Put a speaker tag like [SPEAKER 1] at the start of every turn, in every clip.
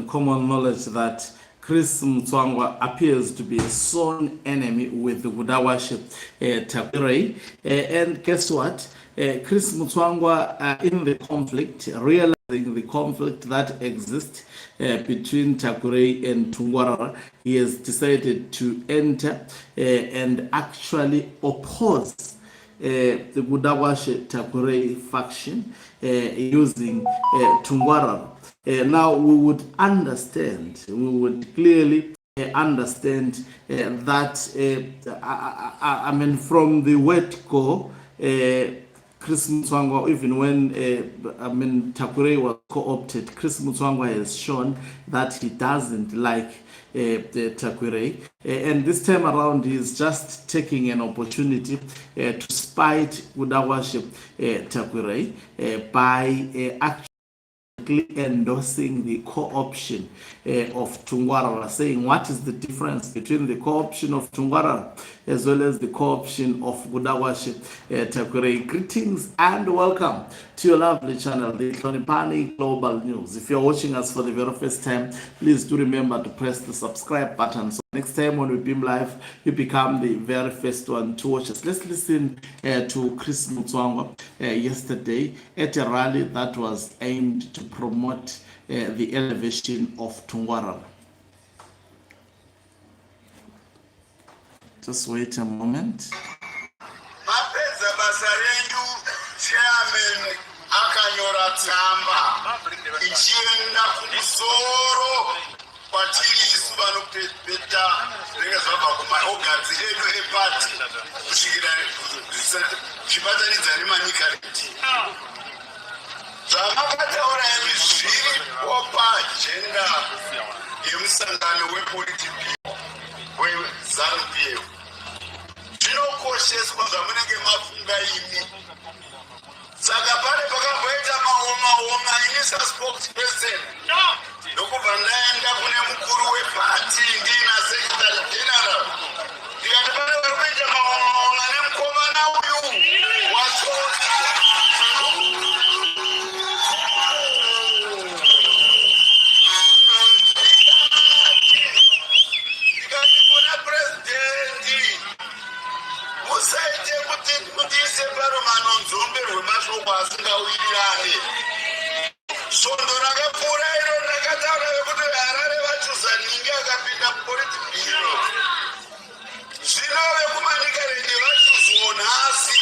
[SPEAKER 1] common knowledge that Chris Mutsvanga appears to be a sworn enemy with the Gudawashi Tugwarara. And guess what? Chris Mutsvanga, in the conflict, realizing the conflict that exists between Tugwarara and Tugwarara, he has decided to enter and actually oppose the Gudawashi Tugwarara faction using Tugwarara. Now we would understand, we would clearly understand that, I mean, from the word go, Chris Mutsvanga, even when Tugwarara was co-opted, Chris Mutsvanga has shown that he doesn't like the Tugwarara, and this time around he is just taking an opportunity to spite Gudawashi Tugwarara by actually endorsing the co-option of Tugwarara, saying what is the difference between the co-option of Tugwarara as well as the co-option of Gudawashi Tugwarara. Greetings and welcome to your lovely channel, the Hloniphani Global News. If you're watching us for the very first time, please do remember to press the subscribe button, so next time when we beam live, you become the very first one to watch us. Let's listen to Chris Mutsvanga yesterday at a rally that was aimed to promote the elevation of Tugwarara. Just wait a moment.
[SPEAKER 2] Chairman akanyora tsamba ichienda kumusoro kwatiri isu vanopepeta rekazvabva kumaogadzi edu epati kusvikira zvibatanidza nemanyika reti zvamakataura imi zviripo paajenda yemusangano wepolitiki weZANU-PF zvinokosheswa zvamunenge mafunga imi. Saka pale pakamboita maoma inisa spokesperson ndokubva ndaenda kune mukuru wepati ndina secretary general ndikati pale vari kuita maoma nemukomana uyu watsotsi ndikati kuna presidenti musaite kuti ise paro manonzombe rwemashoko asingawirirane. Svondo rakapfuura iro rakataura vekuti Harare vachuza Ningi akapinda mupolitibhiro. Zvino vekumanika rende vachuzwo nhasi.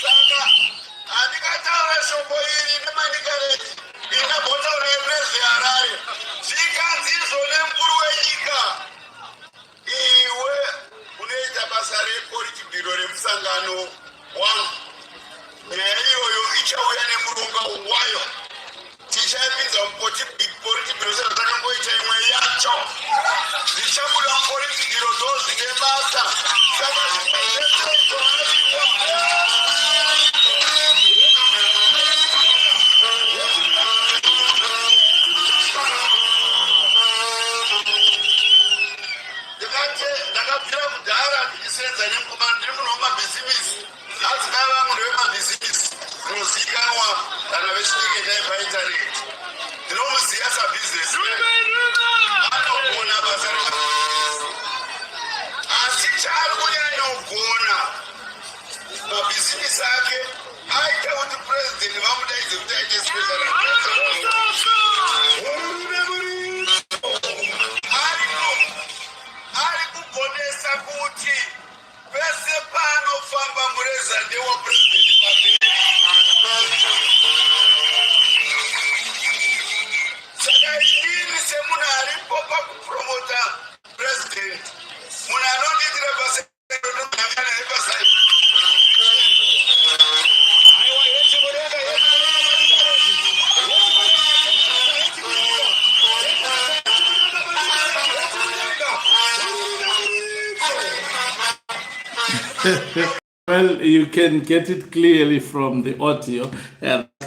[SPEAKER 2] Saka handikataura shoko iri nemanika rende inabhotaura irezi Harare. Zvikanzizvo nemukuru wenyika. Iwe unoita basa repolitibhiro remusangano wangu. Nyaya iyoyo ichauya nemurunga wayo. Tichaipinza mupolitibhiro saka takamboita imwe yacho. Zvichabuda mupolitibhiro ndozvine basa. Saka ndakabvira kudhara ndichisenza nemukomana ndiri munhu wemabhizimisi. Hadzina vamwe ndevemabhizimisi unozivikanwa kana vechidiki ndaipaindaneti. Ndinomuziva sabhizinesi anogona basa rebhizinesi, asi chaari kunyanya kugona mabhizimisi ake aita kuti purezidendi vamudaidze kuti aite special ari kugonesa kuti pese panofamba mureza ndewa purezidendi pamberi. Saka inini semunhu aripo pakupromota purezidendi, munhu anondiitira basa ronogangana nebasa aiwa yese murenga
[SPEAKER 1] Well, you can get it clearly from the audio.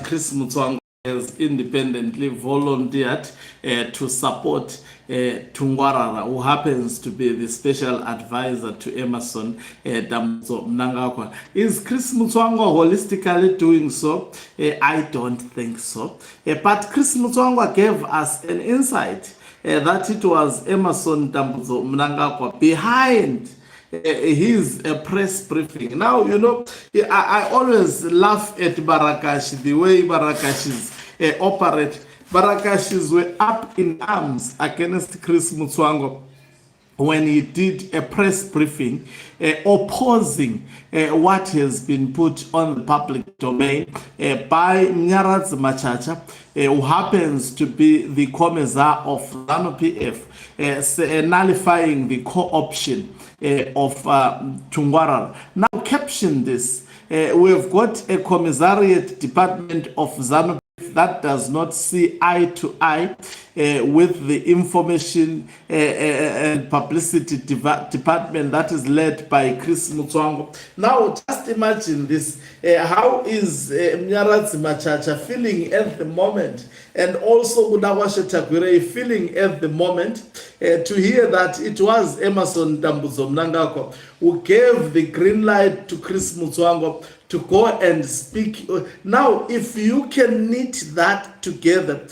[SPEAKER 1] Chris Mutsvanga has independently volunteered to support Tugwarara, who happens to be the special advisor to Emerson Damzo Mnangagwa. Is Chris Mutsvanga holistically doing so? I don't think so. But Chris Mutsvanga gave us an insight that it was Emerson Damzo Mnangagwa behind his press briefing. Now, you know, I always laugh at Barakashi, the way Barakashis operate. Barakashis were up in arms against Chris Mutsvanga when he did a press briefing opposing what has been put on the public domain by Mnyaradzi Machacha, who happens to be the commissar of ZANU-PF, nullifying the co-option of Tugwarara. Now, caption this. We've got a commissariat department of ZANU that does not see eye to eye with the information and publicity department that is led by Chris Mutsvanga. Now, just imagine this. How is Mnyaradzi Machacha feeling at the moment, and also Gudawashe Tagwirei feeling at the moment to hear that it was Emerson Dambudzo Mnangagwa who gave the green light to Chris Mutsvanga to go and speak. Now, if you can knit that together,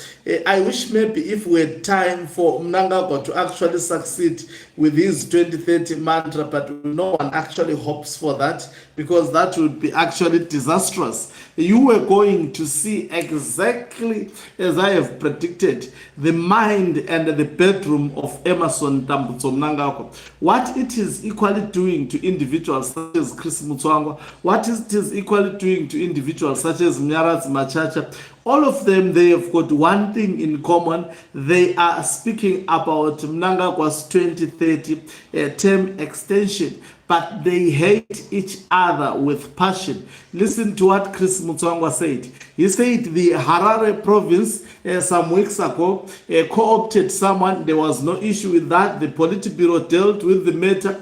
[SPEAKER 1] I wish maybe if we had time for Mnangagwa to actually succeed with his 2030 mantra, but no one actually hopes for that, because that would be actually disastrous. You were going to see exactly as I have predicted the mind and the bedroom of Emerson Dambudzo Mnangagwa. What it is equally doing to individuals such as Chris Mutsvanga, what it is equally doing to individuals such as Mnyaradzi Machacha. All of them, they have got one thing in common. They are speaking about Mnangagwa's 2030 term extension, but they hate each other with passion. Listen to what Chris Mutsvanga said. He said the Harare province some weeks ago co-opted someone. There was no issue with that. The Politburo dealt with the matter.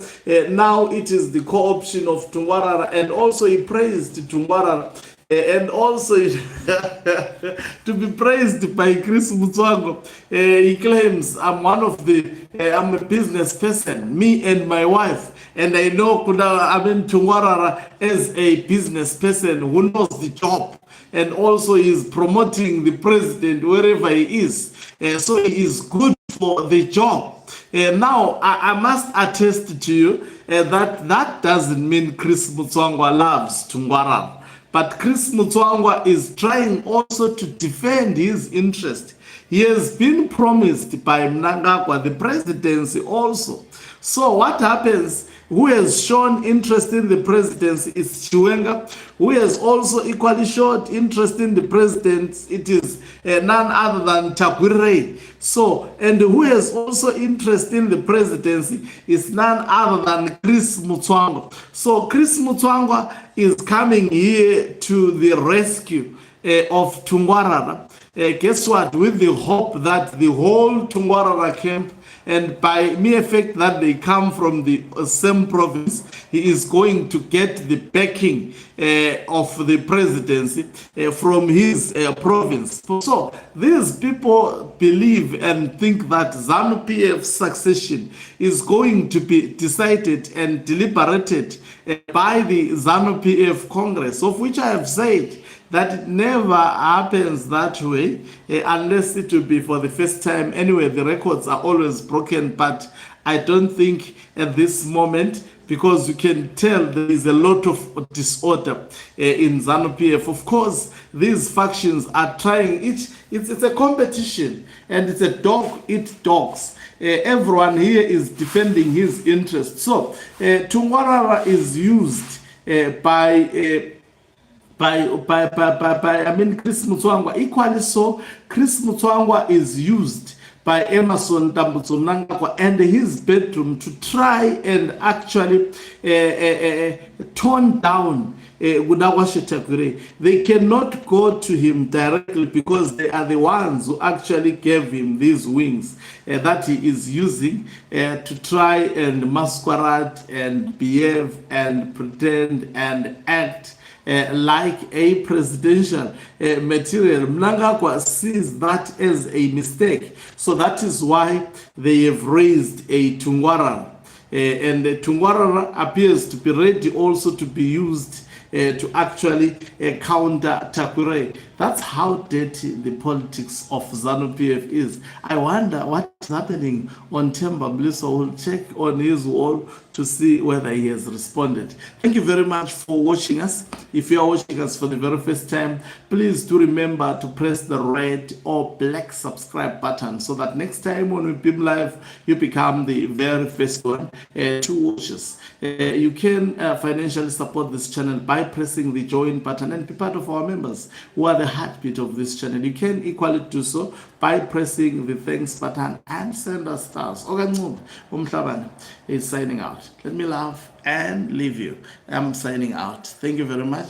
[SPEAKER 1] Now it is the co-option of Tugwarara, and also he praised Tugwarara. And also to be praised by Chris Mutsvanga. He claims I'm I'm a business person, me and my wife, and I know Tugwarara as a business person who knows the job, and also is promoting the president wherever he is. So he is good for the job. Now, I must attest to you that doesn't mean Chris Mutsvanga loves Tugwarara. But Chris Mutsvanga is trying also to defend his interest. He has been promised by Mnangagwa the presidency also. So what happens? Who has shown interest in the presidency is Chiwenga, who has also equally shown interest in the presidency. It is none other than Tagwirei. So, and who has also interest in the presidency is none other than Chris Mutsvanga. So Chris Mutsvanga is coming here to the rescue of Tugwarara. Guess what? With the hope that the whole Tugwarara camp, and by mere fact that they come from the same province, he is going to get the backing of the presidency from his province. So these people believe and think that ZANU-PF succession is going to be decided and deliberated by the ZANU-PF Congress, of which I have said that it never happens that way unless it will be for the first time. Anyway, the records are always broken, but I don't think at this moment, because you can tell there is a lot of disorder in ZANU-PF. Of course, these factions are trying, it's a competition, and it's a dog eat dogs. Everyone here is defending his interests. So, Tugwarara is used by Chris Mutsvanga. Equally so, Chris Mutsvanga is used by Emerson Dambudzo Mnangagwa and his bedroom to try and actually tone down Gudawashe Tagwirei. They cannot go to him directly because they are the ones who actually gave him these wings that he is using to try and masquerade and behave and pretend and act like a presidential material. Mnangagwa sees that as a mistake. So that is why they have raised a Tugwarara. And the Tugwarara appears to be ready also to be used to actually counter Takurai. That's how dirty the politics of ZANU-PF is. I wonder what's happening on Themba Mliso. We'll check on his wall to see whether he has responded. Thank you very much for watching us. If you are watching us for the very first time, please do remember to press the red or black subscribe button so that next time when we beam live, you become the very first one to watch us. You can financially support this channel by pressing the join button and be part of our members who are the heartbeat of this channel. You can equally do so by pressing the thanks button and send us stars. Ogancube Umhlabane is signing out. Let me laugh and leave you. I'm signing out. Thank you very much.